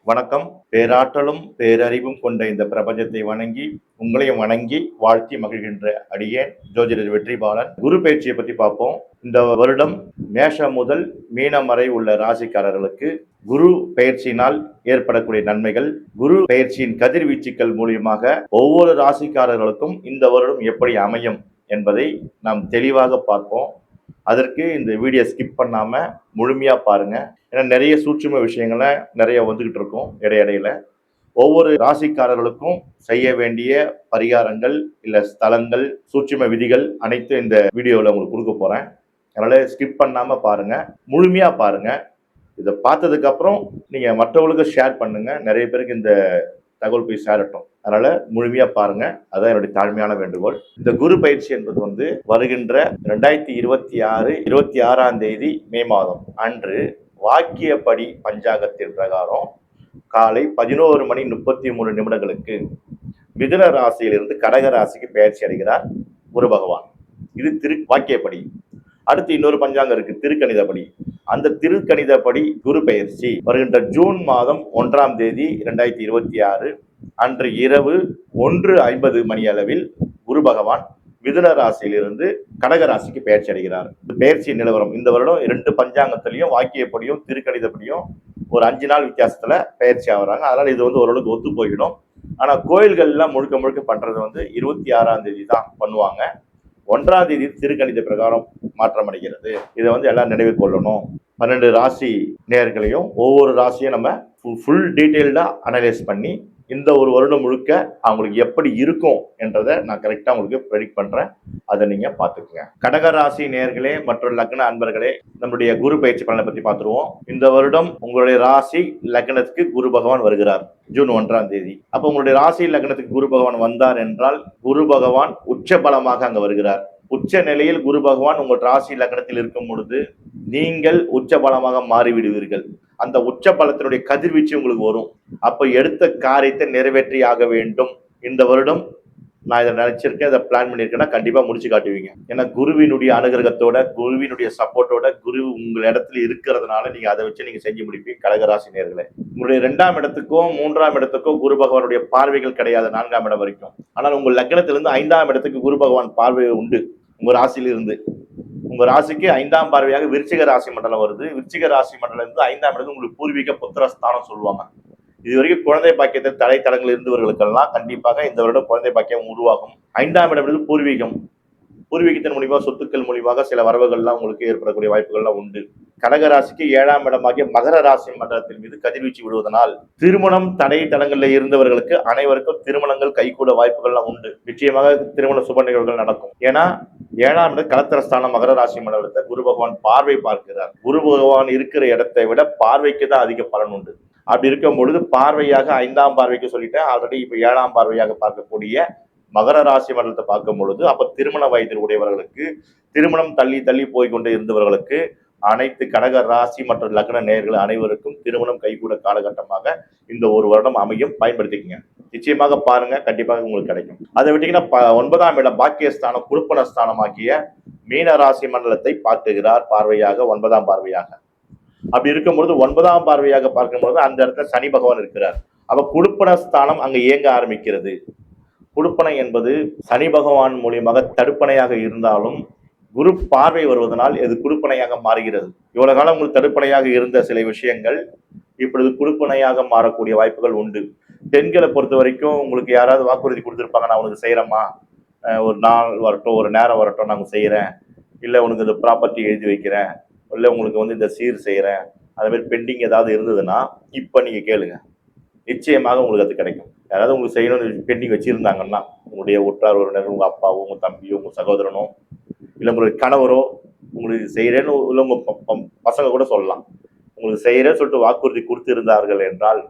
வணக்கம். பேராற்றலும் பேரறிவும் கொண்ட இந்த பிரபஞ்சத்தை வணங்கி உங்களையும் வணங்கி வாழ்த்தி மகிழ்கின்ற அடியேன் ஜோதிடர் வெற்றிபாலன். குரு பயிற்சியை பத்தி பார்ப்போம். இந்த வருடம் மேஷம் முதல் மீனம் வரை உள்ள ராசிக்காரர்களுக்கு குரு பயிற்சியினால் ஏற்படக்கூடிய நன்மைகள், குரு பயிற்சியின் கதிர்வீச்சுக்கள் மூலியமாக ஒவ்வொரு ராசிக்காரர்களுக்கும் இந்த வருடம் எப்படி அமையும் என்பதை நாம் தெளிவாக பார்ப்போம். அதற்கு இந்த வீடியோ ஸ்கிப் பண்ணாம முழுமையா பாருங்க. ஏன்னா நிறைய சூட்சும விஷயங்களை நிறைய வந்துகிட்டு இருக்கும் இடையிடையில. ஒவ்வொரு ராசிக்காரர்களுக்கும் செய்ய வேண்டிய பரிகாரங்கள் இல்ல ஸ்தலங்கள், சூட்சும விதிகள் அனைத்தும் இந்த வீடியோவில் உங்களுக்கு கொடுக்க போறேன். அதனால ஸ்கிப் பண்ணாம பாருங்க, முழுமையா பாருங்க. இதை பார்த்ததுக்கு அப்புறம் நீங்க மற்றவங்களுக்கு ஷேர் பண்ணுங்க. நிறைய பேருக்கு இந்த தகவல் போய் சேரட்டும். அதனால முழுமையா பாருங்க. அதான் என்னுடைய தாழ்மையான வேண்டுகோள். இந்த குரு பயிற்சி என்பது வருகின்ற 2026 தேதி மே மாதம் அன்று வாக்கியப்படி பஞ்சாங்கத்தின் பிரகாரம் காலை 11:33 மிதுன ராசியிலிருந்து கடக ராசிக்கு பயிற்சி அடைகிறார் குரு பகவான். இது வாக்கியப்படி. அடுத்து இன்னொரு பஞ்சாங்கம் இருக்கு, திருக்கணிதப்படி. அந்த திருக்கணிதப்படி குரு பயிற்சி வருகின்ற ஜூன் மாதம் 1 தேதி 2026 அன்று இரவு 1:50 அளவில் குரு பகவான் மிதுன ராசியிலிருந்து கடக ராசிக்கு பயிற்சி அடைகிறார். பயிற்சி நிலவரம் இந்த வருடம் 2 பஞ்சாங்கத்திலையும் வாக்கியப்படியும் திருக்கணிதப்படியும் ஒரு 5 நாள் வித்தியாசத்துல பயிற்சி ஆகுறாங்க. அதனால இது ஓரளவுக்கு ஒத்து போயிடும். ஆனா கோயில்கள் எல்லாம் முழுக்க முழுக்க பண்றது 26 தேதி தான் பண்ணுவாங்க. 1 தேதி திருக்கணித பிரகாரம் மாற்றம் அடைகிறது. இதை எல்லாம் நினைவு கொள்ளணும். 12 ராசி நேயர்களையும் ஒவ்வொரு ராசியும் நம்ம ஃபுல் டீட்டெயில்டா அனலைஸ் பண்ணி இந்த ஒரு வருடம் முழுக்க அவங்களுக்கு எப்படி இருக்கும் என்றதை நான் கரெக்டா உங்களுக்கு ப்ரெடிக்ட் பண்றேன். அதை நீங்க பாத்துக்கோங்க. கடக ராசி நேயர்களே மற்றும் லக்ன அன்பர்களே, நம்முடைய குரு பயிற்சி பலனை பத்தி பார்த்துருவோம். இந்த வருடம் உங்களுடைய ராசி லக்னத்துக்கு குரு பகவான் வருகிறார் ஜூன் 1 தேதி. அப்ப உங்களுடைய ராசி லக்னத்துக்கு குரு பகவான் வந்தார் என்றால் குரு பகவான் உச்ச பலமாக அங்க வருகிறார். உச்ச நிலையில் குரு பகவான் உங்கள் ராசி லக்னத்தில் இருக்கும் பொழுது நீங்கள் உச்ச பலமாக மாறிவிடுவீர்கள். அந்த உச்ச பலத்தினுடைய கதிர்வீச்சு உங்களுக்கு வரும். அப்ப எடுத்த காரியத்தை நிறைவேற்றி ஆக வேண்டும். இந்த வருடம் நான் இதை நினைச்சிருக்கேன், இதை பிளான் பண்ணியிருக்கேன்னா கண்டிப்பா முடிச்சு காட்டுவீங்க. ஏன்னா குருவினுடைய அனுகிரகத்தோட, குருவினுடைய சப்போர்ட்டோட, குரு உங்கள் இடத்துல இருக்கிறதுனால நீங்க அதை வச்சு நீங்க செஞ்சு முடிப்பீங்க. கடகராசி நேயர்களே, உங்களுடைய 2ஆம் இடத்துக்கோ 3ஆம் இடத்துக்கோ குரு பகவானுடைய பார்வைகள் கிடையாது 4ஆம் இடம் வரைக்கும். ஆனால் உங்கள் லக்னத்திலிருந்து 5ஆம் இடத்துக்கு குரு பகவான் பார்வை உண்டு. உங்க ராசியிலிருந்து உங்க ராசிக்கு 5ஆம் பார்வையாக விருச்சிக ராசி மண்டலம் வருது. விருச்சிக ராசி மண்டலம் இருந்து 5ஆம் இடத்துல உங்களுக்கு பூர்வீக புத்திரஸ்தானம் சொல்லுவாங்க. இது வரைக்கும் குழந்தை பாக்கியத்தில் தடங்கள் இருந்தவர்களுக்கெல்லாம் கண்டிப்பாக இந்த வருடம் குழந்தை பாக்கியம் உருவாகும். 5ஆம் இடம் பூர்வீகம். பூர்வீகத்தின் மூலியமாக சொத்துக்கள் மூலியமாக சில வரவுகள்லாம் உங்களுக்கு ஏற்படக்கூடிய வாய்ப்புகள்லாம் உண்டு. கடக ராசிக்கு 7ஆம் இடமாகிய மகர ராசி மண்டலத்தின் மீது கதிர்வீச்சு விடுவதனால் திருமணம் தடங்கள்ல இருந்தவர்களுக்கு அனைவருக்கும் திருமணங்கள் கைகூட வாய்ப்புகள்லாம் உண்டு. நிச்சயமாக திருமண சுப நிகழ்வுகள் நடக்கும். ஏன்னா 7ஆம் இடம் கலத்திரஸ்தானம் மகர ராசி மண்டலத்தை குரு பகவான் பார்வை பார்க்கிறார். குரு பகவான் இருக்கிற இடத்தை விட பார்வைக்கு தான் அதிக பலன் உண்டு. அப்படி இருக்கும் பொழுது பார்வையாக 5ஆம் பார்வைக்கு சொல்லிட்டேன் ஆல்ரெடி. இப்ப 7ஆம் பார்வையாக பார்க்கக்கூடிய மகர ராசி மண்டலத்தை பார்க்கும் பொழுது அப்ப திருமண வயதில் உடையவர்களுக்கு, திருமணம் தள்ளி போய்கொண்டே இருந்தவர்களுக்கு, அனைத்து கடக ராசி மற்றும் லக்ன நேயர்கள் அனைவருக்கும் திருமணம் கைகூட காலகட்டமாக இந்த ஒரு வருடம் அமையும். பயன்படுத்திக்கங்க. நிச்சயமாக பாருங்க, கண்டிப்பாக உங்களுக்கு கிடைக்கும். அதை விட்டீங்கன்னா 9ஆம் இடம் பாக்கியஸ்தானம் குருப்பணஸ்தானம் ஆகிய மீன ராசி மண்டலத்தை பார்க்குகிறார் பார்வையாக, 9ஆம் பார்வையாக. அப்படி இருக்கும்பொழுது 9ஆம் பார்வையாக பார்க்கும்பொழுது அந்த இடத்துல சனி பகவான் இருக்கிறார். அப்ப குடுப்பணஸ்தானம் அங்க இயங்க ஆரம்பிக்கிறது. குடுப்பனை என்பது சனி பகவான் மூலியமாக தடுப்பணையாக இருந்தாலும் குரு பார்வை வருவதனால் இது குடுப்பனையாக மாறுகிறது. இவ்வளவு காலம் உங்களுக்கு தடுப்பணையாக இருந்த சில விஷயங்கள் இப்பொழுது குடுப்பனையாக மாறக்கூடிய வாய்ப்புகள் உண்டு. பெண்களை பொறுத்த வரைக்கும் உங்களுக்கு யாராவது வாக்குறுதி கொடுத்துருப்பாங்க, நான் உனக்கு செய்யறேம்மா, ஒரு நாள் வரட்டும், ஒரு நேரம் வரட்டும், நான் செய்யறேன், இல்லை உனக்கு இந்த ப்ராப்பர்ட்டி எழுதி வைக்கிறேன், இல்லை உங்களுக்கு இந்த சீர் செய்யறேன், அது மாதிரி பெண்டிங் ஏதாவது இருந்ததுன்னா இப்ப நீங்க கேளுங்க, நிச்சயமாக உங்களுக்கு அது கிடைக்கும். யாராவது உங்களுக்கு செய்யணும்னு பெண்டிங் வச்சிருந்தாங்கன்னா உங்களுடைய உற்றார் உறவினர், உங்க அப்பாவோ உங்க தம்பியோ உங்க சகோதரனோ இல்லை உங்களுடைய கணவரோ உங்களுக்கு செய்யறேன்னு இல்லை உங்க பசங்க கூட சொல்லலாம், உங்களுக்கு செய்யறேன்னு சொல்லிட்டு வாக்குறுதி கொடுத்து இருந்தார்கள் என்றால்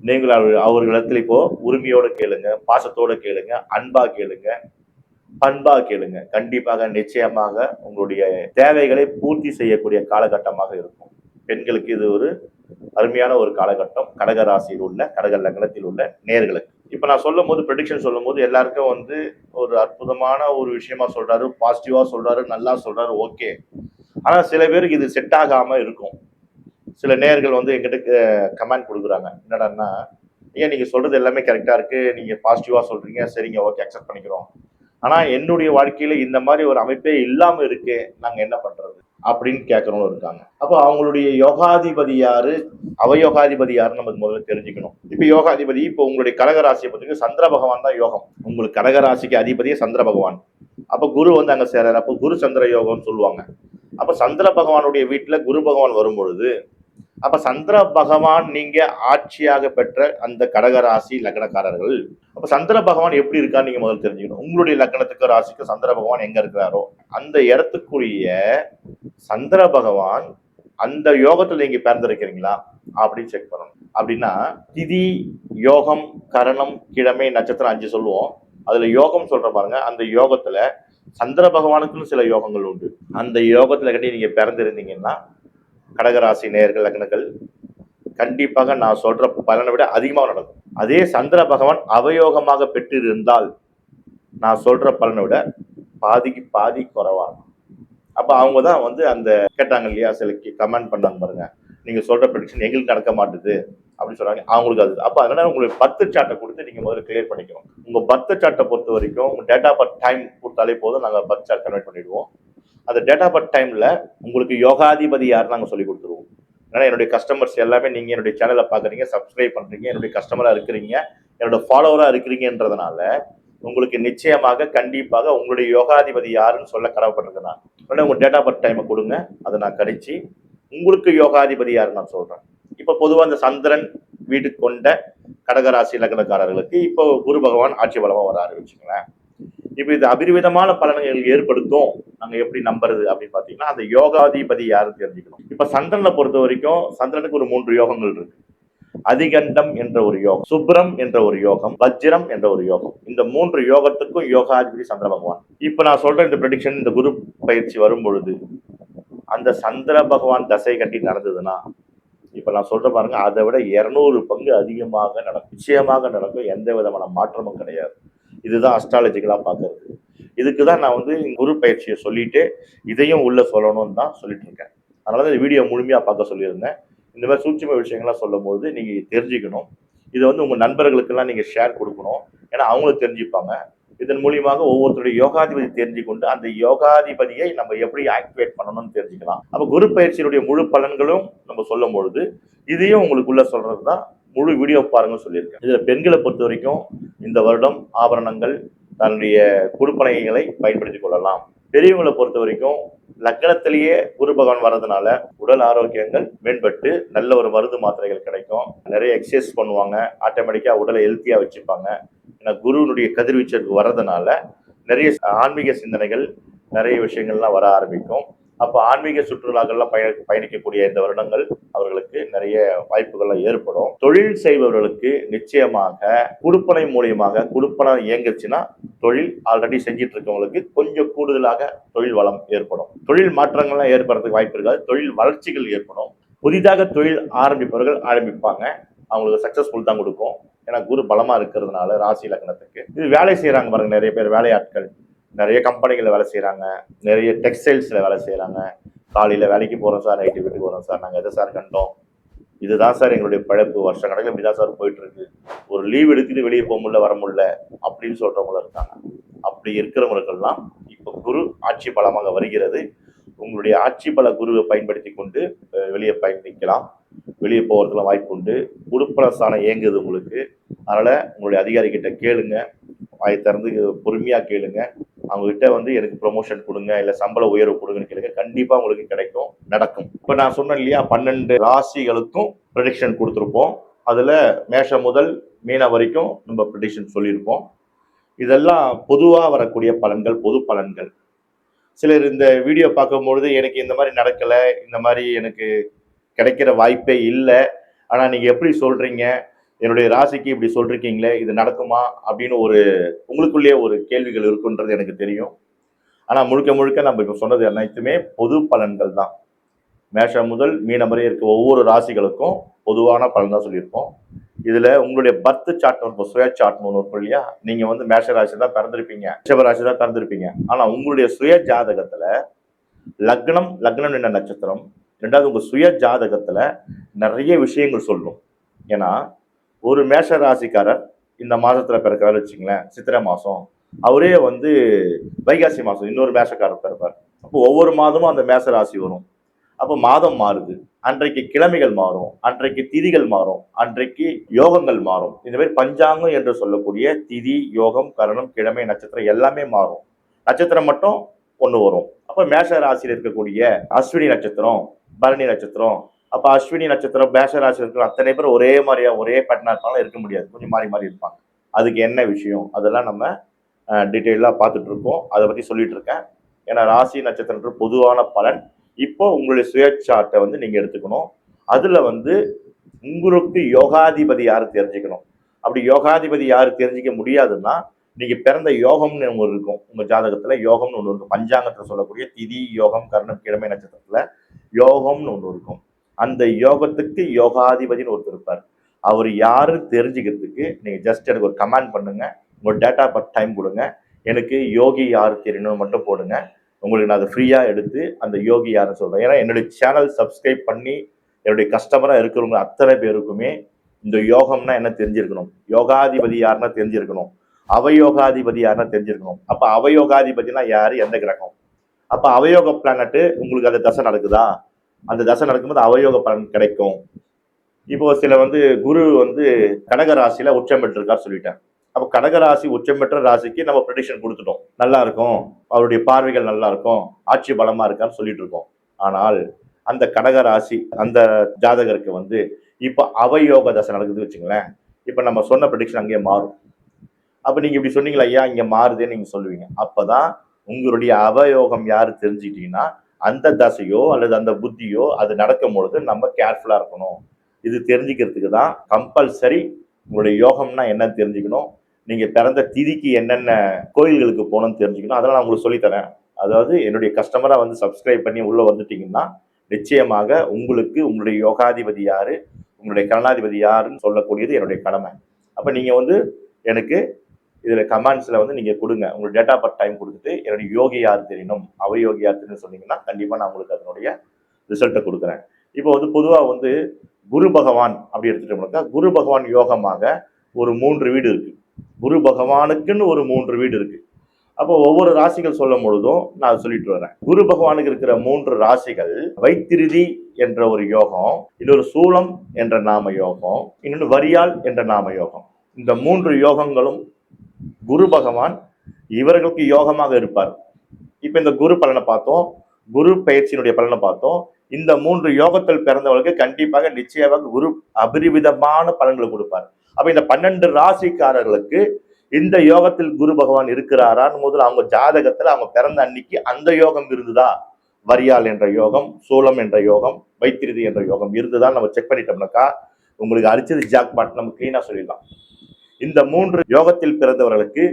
நீங்கள் அவர்களிடத்துல இப்போ உரிமையோட கேளுங்க, பாசத்தோட கேளுங்க, அன்பா கேளுங்க, பண்பா கேளுங்க. கண்டிப்பாக நிச்சயமாக உங்களுடைய தேவைகளை பூர்த்தி செய்யக்கூடிய காலகட்டமாக இருக்கும். பெண்களுக்கு இது ஒரு அருமையான ஒரு காலகட்டம். கடக ராசியில் உள்ள, கடக லக்னத்தில் உள்ள நேயர்களுக்கு இப்ப நான் சொல்லும் போது, ப்ரெடிக்ஷன் சொல்லும் போது எல்லாருக்கும் ஒரு அற்புதமான ஒரு விஷயமா சொல்றாரு, பாசிட்டிவா சொல்றாரு, நல்லா சொல்றாரு, ஓகே. ஆனா சில பேருக்கு இது செட் ஆகாம இருக்கும். சில நேயர்கள் வந்து எங்கிட்ட கமெண்ட் கொடுக்குறாங்க, என்னடான்னா, ஏன் நீங்க சொல்றது எல்லாமே கரெக்டா இருக்கு, நீங்க பாசிட்டிவா சொல்றீங்க, சரிங்க ஓகே அக்செப்ட் பண்ணிக்கிறோம். ஆனா என்னுடைய வாழ்க்கையில இந்த மாதிரி ஒரு அமைப்பே இல்லாம இருக்கே, நாங்க என்ன பண்றது அப்படின்னு கேட்கறவங்க இருக்காங்க. அப்போ அவங்களுடைய யோகாதிபதி யாரு, அவயோகாதிபதி யாருன்னு நமக்கு முதல்ல தெரிஞ்சுக்கணும். இப்ப யோகாதிபதி, இப்போ உங்களுடைய கடகராசியை பத்தி சந்திர பகவான் தான் யோகம். உங்களுக்கு கடகராசிக்கு அதிபதியே சந்திர பகவான். அப்ப குரு வந்து அங்க சேராரு. அப்போ குரு சந்திர யோகம்னு சொல்லுவாங்க. அப்ப சந்திர பகவானுடைய வீட்டுல குரு பகவான் வரும் பொழுது, அப்ப சந்திர பகவான் நீங்க ஆட்சியாக பெற்ற அந்த கடகராசி லக்னக்காரர்கள், அப்ப சந்திர பகவான் எப்படி இருக்கான்னு நீங்க முதல்ல தெரிஞ்சுக்கணும். உங்களுடைய லக்னத்துக்கு ராசிக்கு சந்திர பகவான் எங்க இருக்கிறாரோ அந்த இடத்துக்குரிய சந்திர பகவான் அந்த யோகத்துல நீங்க பிறந்திருக்கிறீங்களா அப்படின்னு செக் பண்ணணும். அப்படின்னா திதி, யோகம், கரணம், கிழமை, நட்சத்திரம் 5 சொல்லுவோம். அதுல யோகம் சொல்ற பாருங்க, அந்த யோகத்துல சந்திர பகவானுக்குன்னு சில யோகங்கள் உண்டு. அந்த யோகத்துல கட்டி நீங்க பிறந்திருந்தீங்கன்னா கடகராசி நேயர்கள் லக்னங்கள் கண்டிப்பாக நான் சொல்ற பலனை விட அதிகமாக நடக்கும். அதே சந்திர பகவான் அவயோகமாக பெற்றிருந்தால் நான் சொல்ற பலனை விட பாதிக்கு பாதி குறைவா. அப்ப அவங்க தான் வந்து அந்த கேட்டாங்க இல்லையா, சில கமெண்ட் பண்ணாங்க பாருங்க, நீங்க சொல்ற ப்ரெடிக்ஷன் எங்களுக்கு நடக்க மாட்டுது அப்படின்னு சொல்றாங்க. அவங்களுக்கு அது அப்ப அதனால உங்களுக்கு பர்த் சார்ட்டை கொடுத்து நீங்க முதல்ல கிளியர் பண்ணிக்கணும். உங்க பர்த் சார்ட்டை பொறுத்த வரைக்கும் உங்க டேட் ஆஃப் பர்த் டைம் கொடுத்தாலே போதும், நாங்க பர்த் சார்ட் கன்வெர்ட் பண்ணிடுவோம். அந்த டேட் ஆஃப் பர்த் டைம்ல உங்களுக்கு யோகாதிபதி யார் நாங்க சொல்லி கொடுத்துருவோம். ஏன்னா என்னுடைய கஸ்டமர்ஸ் எல்லாமே நீங்க என்னுடைய சேனலை பாக்குறீங்க, சப்ஸ்கிரைப் பண்றீங்க, என்னுடைய கஸ்டமரா இருக்கிறீங்க, என்னோட ஃபாலோவரா இருக்கிறீங்கன்றதுனால உங்களுக்கு நிச்சயமாக கண்டிப்பாக உங்களுடைய யோகாதிபதி யாருன்னு சொல்ல கடமைப்பட்டிருக்கேன் நான். உங்க டேட் ஆஃப் பர்த் டைமை கொடுங்க, அதை நான் கணிச்சு உங்களுக்கு யோகாதிபதி யாருன்னு நான் சொல்றேன். இப்ப பொதுவாக அந்த சந்திரன் வீட்டுக்கு கொண்ட கடகராசி லக்னக்காரர்களுக்கு இப்போ குரு பகவான் ஆட்சி பலமா வர ஆரம்பிச்சுங்களேன். இப்ப இது அபிரிவிதமான பலன்கள் ஏற்படுத்தும். நாங்க எப்படி நம்புறது அப்படின்னு பாத்தீங்கன்னா அந்த யோகாதிபதி யாருன்னு தெரிஞ்சுக்கணும். இப்ப சந்திரனை பொறுத்த வரைக்கும் சந்திரனுக்கு ஒரு 3 யோகங்கள் இருக்கு. அதிகண்டம் என்ற ஒரு யோகம், சுப்ரம் என்ற ஒரு யோகம், வஜ்ரம் என்ற ஒரு யோகம். இந்த 3 யோகத்துக்கும் யோகாதிபதி சந்திர பகவான். இப்ப நான் சொல்ற இந்த ப்ரெடிக்ஷன், இந்த குரு பயிற்சி வரும் பொழுது அந்த சந்திர பகவான் தசை கட்டி நடந்ததுன்னா இப்ப நான் சொல்ற பாருங்க, அதை விட 200 பங்கு அதிகமாக நடக்கும். நிச்சயமாக நடக்கும், எந்த விதமான மாற்றமும் கிடையாது. இதுதான் அஸ்ட்ராலஜிக்கலா பாக்குறது. இதுக்குதான் நான் வந்து குரு பயிற்சியை சொல்லிட்டு இதையும் உள்ள சொல்லணும்னு தான் சொல்லிட்டு இருக்கேன். அதனால இந்த வீடியோ முழுமையா பார்க்க சொல்லியிருந்தேன். இந்த மாதிரி சூட்சும விஷயங்கள்லாம் சொல்லும் போது நீங்க தெரிஞ்சுக்கணும். இதை வந்து உங்க நண்பர்களுக்கெல்லாம் நீங்க ஷேர் கொடுக்கணும். ஏன்னா அவங்களும் தெரிஞ்சுப்பாங்க. இதன் மூலியமாக ஒவ்வொருத்தருடைய யோகாதிபதி தெரிஞ்சு கொண்டு அந்த யோகாதிபதியை நம்ம எப்படி ஆக்டிவேட் பண்ணணும்னு தெரிஞ்சுக்கலாம். அப்ப குரு பயிற்சியினுடைய முழு பலன்களும் நம்ம சொல்லும் பொழுது இதையும் உங்களுக்குள்ள சொல்றதுதான் முழு வீடியோ பாருங்க சொல்லியிருக்கேன். இதுல பெண்களை பொறுத்த வரைக்கும் இந்த வருடம் ஆபரணங்கள், தன்னுடைய குடுப்பனைகளை பயன்படுத்திக் கொள்ளலாம். பெரியவங்களை பொறுத்த வரைக்கும் லக்னத்திலேயே குரு பகவான் வர்றதுனால உடல் ஆரோக்கியங்கள் மேம்பட்டு நல்ல ஒரு மருந்து மாத்திரைகள் கிடைக்கும். நிறைய எக்ஸசைஸ் பண்ணுவாங்க, ஆட்டோமேட்டிக்கா உடலை ஹெல்த்தியா வச்சுப்பாங்க. ஏன்னா குருவினுடைய கதிர்வீச்சுக்கு வர்றதுனால நிறைய ஆன்மீக சிந்தனைகள், நிறைய விஷயங்கள்லாம் வர ஆரம்பிக்கும். அப்போ ஆன்மீக சுற்றுலாக்கள்லாம் பயணிக்கக்கூடிய இந்த வருடங்கள் அவர்களுக்கு நிறைய வாய்ப்புகள்லாம் ஏற்படும். தொழில் செய்பவர்களுக்கு நிச்சயமாக குடுப்பனை மூலியமாக, குடுப்பனை இயங்குச்சுன்னா தொழில் ஆல்ரெடி செஞ்சிட்டு இருக்கவங்களுக்கு கொஞ்சம் கூடுதலாக தொழில் வளம் ஏற்படும். தொழில் மாற்றங்கள்லாம் ஏற்படுறதுக்கு வாய்ப்பு இருக்காது, தொழில் வளர்ச்சிகள் ஏற்படும். புதிதாக தொழில் ஆரம்பிப்பவர்கள் ஆரம்பிப்பாங்க, அவங்களுக்கு சக்சஸ்ஃபுல் தான் கொடுக்கும். ஏன்னா குரு பலமா இருக்கிறதுனால ராசி லக்னத்துக்கு இது வேலை செய்யறாங்க பாருங்க, நிறைய பேர் வேலையாட்கள் நிறைய கம்பெனிகளில் வேலை செய்கிறாங்க, நிறைய டெக்ஸ்டைல்ஸில் வேலை செய்கிறாங்க. காலையில் வேலைக்கு போகிறோம் சார், நைட்டு வீட்டுக்கு போகிறோம் சார், நாங்கள் எதை சார் கண்டோம், இதுதான் சார் எங்களுடைய பழப்பு, வருஷ கணக்கில் இப்படி தான் சார் போயிட்டு இருக்கு, ஒரு லீவ் எடுத்துட்டு வெளியே போக முடியல, வர முடியல அப்படின்னு சொல்றவங்களும் இருக்காங்க. அப்படி இருக்கிறவங்களுக்கெல்லாம் இப்போ குரு ஆட்சி பலமாக வருகிறது. உங்களுடைய ஆட்சி பல குருவை பயன்படுத்தி கொண்டு வெளியே பயணிக்கலாம், வெளியே போகிறதுலாம் வாய்ப்பு உண்டு. உடுப்பரசானம் இயங்குது உங்களுக்கு. அதனால உங்களுடைய அதிகாரி கிட்ட கேளுங்க, வாயை திறந்து பொறுமையா கேளுங்க. அவங்க கிட்ட வந்து எனக்கு ப்ரொமோஷன் கொடுங்க, இல்ல சம்பள உயர்வு கொடுங்கன்னு கேளுங்க, கண்டிப்பா உங்களுக்கு கிடைக்கும், நடக்கும். இப்ப நான் சொன்னேன் இல்லையா, 12 ராசிகளுக்கும் ப்ரெடிக்ஷன் கொடுத்துருப்போம். அதுல மேஷம் முதல் மீனம் வரைக்கும் நம்ம ப்ரெடிக்ஷன் சொல்லியிருப்போம். இதெல்லாம் பொதுவா வரக்கூடிய பலன்கள், பொது பலன்கள். சிலர் இந்த வீடியோ பார்க்கும்பொழுது எனக்கு இந்த மாதிரி நடக்கல, இந்த மாதிரி எனக்கு கிடைக்கிற வாய்ப்பே இல்லை, ஆனா நீங்க எப்படி சொல்றீங்க, என்னுடைய ராசிக்கு இப்படி சொல்றீங்களே, இது நடக்குமா அப்படின்னு ஒரு உங்களுக்குள்ளேயே ஒரு கேள்விகள் இருக்குன்றது எனக்கு தெரியும். ஆனா முழுக்க முழுக்க நம்ம இப்ப சொன்னது அனைத்துமே பொது பலன்கள் தான். மேஷம் முதல் மீனம் வரை இருக்க ஒவ்வொரு ராசிகளுக்கும் பொதுவான பலன் தான் சொல்லியிருப்போம். இதுல உங்களுடைய பர்த் சார்ட், சுய சார்ட் ஒன்று இருக்கும் இல்லையா, நீங்க வந்து மேஷ ராசி தான் பிறந்திருப்பீங்க, ரிஷப ராசி தான் பிறந்திருப்பீங்க. ஆனா உங்களுடைய சுய ஜாதகத்துல லக்னம், லக்னம் என்ன நட்சத்திரம், ரெண்டாவது உங்க சுய ஜாதகத்துல நிறைய விஷயங்கள் சொல்லும். ஏன்னா ஒரு மேஷ ராசிக்காரர் இந்த மாசத்துல பிறக்கிறாரு வச்சுங்களேன், சித்திரை மாசம். அவரே வந்து வைகாசி மாசம் இன்னொரு மேஷக்காரர் பிறப்பார். அப்போ ஒவ்வொரு மாதமும் அந்த மேஷ ராசி வரும். அப்போ மாதம் மாறுது, அன்றைக்கு கிழமைகள் மாறும், அன்றைக்கு திதிகள் மாறும், அன்றைக்கு யோகங்கள் மாறும். இந்த மாதிரி பஞ்சாங்கம் என்று சொல்லக்கூடிய திதி, யோகம், கரணம், கிழமை, நட்சத்திரம் எல்லாமே மாறும். நட்சத்திரம் மட்டும் ஒண்ணு வரும். அப்ப மேஷ ராசியில் இருக்கக்கூடிய அஸ்வினி நட்சத்திரம், பரணி நட்சத்திரம், அப்ப அஸ்வினி நட்சத்திரம் மேஷ ராசியில் இருக்கிற அத்தனை பேர் ஒரே மாதிரியா ஒரே பேட்டர்னா இருப்பாங்க இருக்க முடியாது, கொஞ்சம் மாறி மாறி இருப்பாங்க. அதுக்கு என்ன விஷயம் அதெல்லாம் நம்ம டீட்டெயிலா பார்த்துட்டு இருக்கோம். அதை பத்தி சொல்லிட்டு இருக்கேன். ஏன்னா ராசி நட்சத்திரம் பொதுவான பலன். இப்போ உங்களுடைய சுயச்சாட்டை வந்து நீங்க எடுத்துக்கணும். அதுல வந்து உங்களுக்கு யோகாதிபதி யாரு தெரிஞ்சுக்கணும். அப்படி யோகாதிபதி யாரு தெரிஞ்சிக்க முடியாதுன்னா நீங்க பிறந்த யோகம்னு ஒன்று இருக்கும். உங்க ஜாதகத்துல யோகம்னு ஒன்று இருக்கும். பஞ்சாங்கத்துல சொல்லக்கூடிய திதி, யோகம், கர்ணம், கிழமை நட்சத்திரத்துல யோகம்னு ஒன்று இருக்கும். அந்த யோகத்துக்கு யோகாதிபதினு ஒருத்தர் இருப்பார். அவர் யாருன்னு தெரிஞ்சுக்கிறதுக்கு நீங்க ஜஸ்ட் எனக்கு ஒரு கமெண்ட் பண்ணுங்க, உங்க டேட்டா பர்த் டைம் கொடுங்க, எனக்கு யோகி யாரு தெரியணும்னு மட்டும் போடுங்க. உங்களுக்கு நான் அதை ஃப்ரீயா எடுத்து அந்த யோகி யாருன்னு சொல்றேன். ஏன்னா என்னுடைய சேனல் சப்ஸ்கிரைப் பண்ணி என்னுடைய கஸ்டமரா இருக்கிறவங்க அத்தனை பேருக்குமே இந்த யோகம்னா என்ன தெரிஞ்சிருக்கணும், யோகாதிபதி யாருன்னா தெரிஞ்சிருக்கணும், அவயோகாதிபதி யாருன்னா தெரிஞ்சிருக்கணும். அப்ப அவயோகாதிபதினா யாரு, எந்த கிரகம், அப்ப அவயோக பிளானட் உங்களுக்கு அந்த தசை நடக்குதா, அந்த தசை நடக்கும்போது அவயோக பலன் கிடைக்கும். இப்போ சில வந்து குரு வந்து கடக ராசியில உச்சம் பெற்றிருக்காரு சொல்லிட்டேன். அப்ப கடகராசி உச்சம் பெற்ற ராசிக்கு நம்ம ப்ரெடிக்ஷன் கொடுத்துட்டோம், நல்லா இருக்கும், அவருடைய பார்வைகள் நல்லா இருக்கும், ஆட்சி பலமா இருக்கான்னு சொல்லிட்டு இருக்கோம். ஆனால் அந்த கடகராசி அந்த ஜாதகருக்கு வந்து இப்ப அவயோக தசை நடக்குது வச்சுங்களேன், இப்ப நம்ம சொன்ன ப்ரெடிக்ஷன் அங்கேயே மாறும். அப்ப நீங்க இப்படி சொன்னீங்களா ஐயா இங்க மாறுதுன்னு நீங்க சொல்லுவீங்க. அப்பதான் உங்களுடைய அவயோகம் யாரு தெரிஞ்சுக்கிட்டீங்கன்னா அந்த தசையோ அல்லது அந்த புத்தியோ அது நடக்கும் பொழுது நம்ம கேர்ஃபுல்லா இருக்கணும். இது தெரிஞ்சுக்கிறதுக்கு தான் கம்பல்சரி உங்களுடைய யோகம்னா என்னன்னு தெரிஞ்சுக்கணும். நீங்க பிறந்த திதிக்கு என்னென்ன கோயில்களுக்கு போகணும்னு தெரிஞ்சுக்கணும். அதெல்லாம் நான் உங்களுக்கு சொல்லித்தரேன். அதாவது என்னுடைய கஸ்டமரா வந்து சப்ஸ்கிரைப் பண்ணி உள்ள வந்துட்டீங்கன்னா நிச்சயமாக உங்களுக்கு உங்களுடைய யோகாதிபதி யாரு, உங்களுடைய கரணாதிபதி யாருன்னு சொல்லக்கூடியது என்னுடைய கடமை. அப்ப நீங்க வந்து எனக்கு இதுல கமெண்ட்ஸ்ல வந்து நீங்க கொடுங்க, உங்களுக்கு டேட்டா பர்த் டைம் கொடுத்துட்டு என்னுடைய யோகி யார் தெரியணும், அவயோகி யார் தெரியணும் சொன்னீங்கன்னா கண்டிப்பா நான் உங்களுக்கு அதனுடைய ரிசல்ட்டை கொடுக்குறேன். இப்போ வந்து பொதுவா வந்து குரு பகவான் அப்படி எடுத்துட்டோம்னாக்கா குரு பகவான் யோகமாக ஒரு 3 வீடு இருக்கு. குரு பகவானுக்குன்னு ஒரு 3 வீடு இருக்கு. அப்போ ஒவ்வொரு ராசிகள் சொல்லும் பொழுதும் நான் சொல்லிட்டு வரேன். குரு பகவானுக்கு இருக்கிற 3 ராசிகள் வைத்திருதி என்ற ஒரு யோகம், இன்னொரு சூலம் என்ற நாம யோகம், இன்னொன்று வரியால் என்ற நாம யோகம். இந்த 3 யோகங்களும் குரு பகவான் இவர்களுக்கு யோகமாக இருப்பார். இப்ப இந்த குரு பலனை பார்த்தோம், குரு பயிற்சியினுடைய பலனை பார்த்தோம். இந்த 3 யோகத்தில் பிறந்தவர்களுக்கு கண்டிப்பாக நிச்சயமாக குரு அபரிவிதமான பலன்களை கொடுப்பார். அப்ப இந்த 12 ராசிக்காரர்களுக்கு இந்த யோகத்தில் குரு பகவான் இருக்கிறாரான்னு முதல்ல அவங்க ஜாதகத்துல அவங்க பிறந்த அன்னைக்கு அந்த யோகம் இருந்துதா, வரியால் என்ற யோகம், சூலம் என்ற யோகம், வைத்திருதி என்ற யோகம் இருந்துதான் நம்ம செக் பண்ணிட்டோம்னாக்கா உங்களுக்கு அடிச்சது ஜாக்பாட் நம்ம கிளீனா சொல்லிடலாம். இந்த 3 யோகத்தில் பிறந்தவர்களுக்கு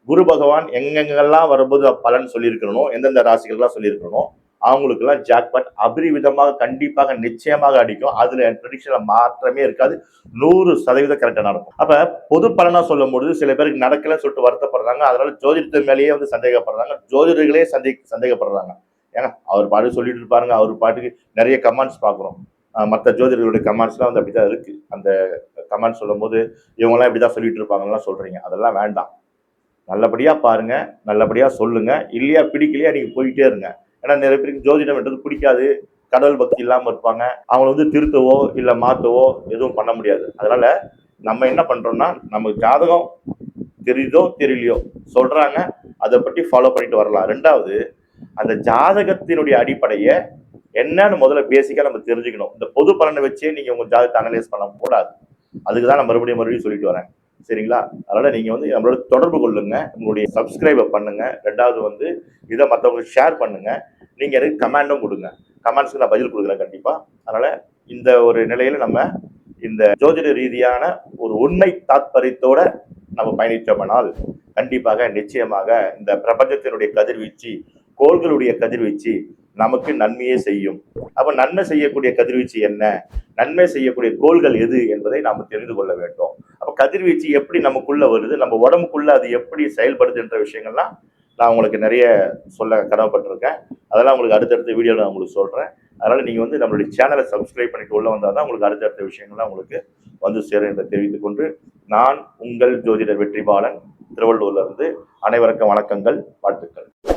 குரு பகவான் எங்கெங்கெல்லாம் வரும்போது பலன் சொல்லியிருக்கணும், எந்தெந்த ராசிகள்லாம் சொல்லியிருக்கணும், அவங்களுக்கு எல்லாம் ஜாக்பாட் அபரிவிதமாக கண்டிப்பாக நிச்சயமாக அடிக்கும். அதுல ப்ரெடிக்ஷன்ல மாற்றமே இருக்காது. 100% கரெக்டா நடக்கும். அப்ப பொது பலனா சொல்லும் பொழுது சில பேருக்கு நடக்கலன்னு சொல்லிட்டு வருத்தப்படுறாங்க. அதனால ஜோதிடத்து மேலேயே வந்து சந்தேகப்படுறாங்க, ஜோதிடர்களே சந்தேகப்படுறாங்க. ஏன்னா அவர் பாட்டு சொல்லிட்டு இருப்பாருங்க, அவர் பாட்டுக்கு நிறைய கமெண்ட்ஸ் பாக்குறோம். மற்ற ஜோதிடர்களுடைய கமெண்ட்ஸ்லாம் வந்து அப்படிதான் இருக்கு. அந்த கமெண்ட் சொல்லும் போது இவங்கெல்லாம் இப்படிதான் சொல்லிட்டு இருப்பாங்கலாம் சொல்றீங்க, அதெல்லாம் வேண்டாம். நல்லபடியா பாருங்க, நல்லபடியா சொல்லுங்க. இல்லையா பிடிக்கலையா நீங்க போயிட்டே இருங்க. ஏன்னா நிறைய பேருக்கு ஜோதிடம் என்றது பிடிக்காது, கடவுள் பக்தி இல்லாம இருப்பாங்க. அவங்களை வந்து திருத்தவோ இல்ல மாத்தவோ எதுவும் பண்ண முடியாது. அதனால நம்ம என்ன பண்றோம்னா நம்ம ஜாதகம் தெரியுதோ தெரியலையோ சொல்றாங்க, அதை பற்றி ஃபாலோ பண்ணிட்டு வரலாம். ரெண்டாவது அந்த ஜாதகத்தினுடைய அடிப்படையை என்னன்னு முதல்ல பேசிக்கா நம்ம தெரிஞ்சுக்கணும். இந்த பொது பலனை வச்சே நீங்க உங்க ஜாதகத்தை அனலைஸ் பண்ண கூடாது. அதுக்குதான் நான் மறுபடியும் சொல்லிட்டு வரேன். சரிங்களா? அதனால நீங்க வந்து நம்மளோட தொடர்பு கொள்ளுங்க, உங்களுடைய சப்ஸ்கிரைபை பண்ணுங்க. ரெண்டாவது வந்து இதை மற்றவங்களுக்கு ஷேர் பண்ணுங்க. நீங்க எனக்கு கமெண்டும் கொடுங்க, கமெண்ட்ஸ்க்கு நான் பதில் கொடுக்குறேன் கண்டிப்பா. அதனால இந்த ஒரு நிலையில நம்ம இந்த ஜோதிட ரீதியான ஒரு உண்மை தாத்பரியத்தோட நம்ம பயணித்தோம்னால் கண்டிப்பாக நிச்சயமாக இந்த பிரபஞ்சத்தினுடைய கதிர்வீச்சு, கோள்களுடைய கதிர்வீச்சு நமக்கு நன்மையே செய்யும். அப்ப நன்மை செய்யக்கூடிய கதிர்வீச்சு என்ன, நன்மை செய்யக்கூடிய கோள்கள் எது என்பதை நாம் தெரிந்து கொள்ள வேண்டும். அப்ப கதிர்வீச்சு எப்படி நமக்குள்ள வருது, நம்ம உடம்புக்குள்ள அது எப்படி செயல்படுது என்ற விஷயங்கள்லாம் நான் உங்களுக்கு நிறைய சொல்ல கடமைப்பட்டிருக்கேன். அதெல்லாம் உங்களுக்கு அடுத்தடுத்த வீடியோவில் நான் உங்களுக்கு சொல்றேன். அதனால நீங்க வந்து நம்மளுடைய சேனலை சப்ஸ்கிரைப் பண்ணிட்டு உள்ள வந்தாதான் உங்களுக்கு அடுத்தடுத்த விஷயங்கள்லாம் உங்களுக்கு வந்து சேரும் என்று தெரிவித்துக் கொண்டு நான் உங்கள் ஜோதிடர் வெற்றிபாலன் திருவள்ளூர்ல இருந்து அனைவருக்கும் வணக்கங்கள், வாழ்த்துக்கள்.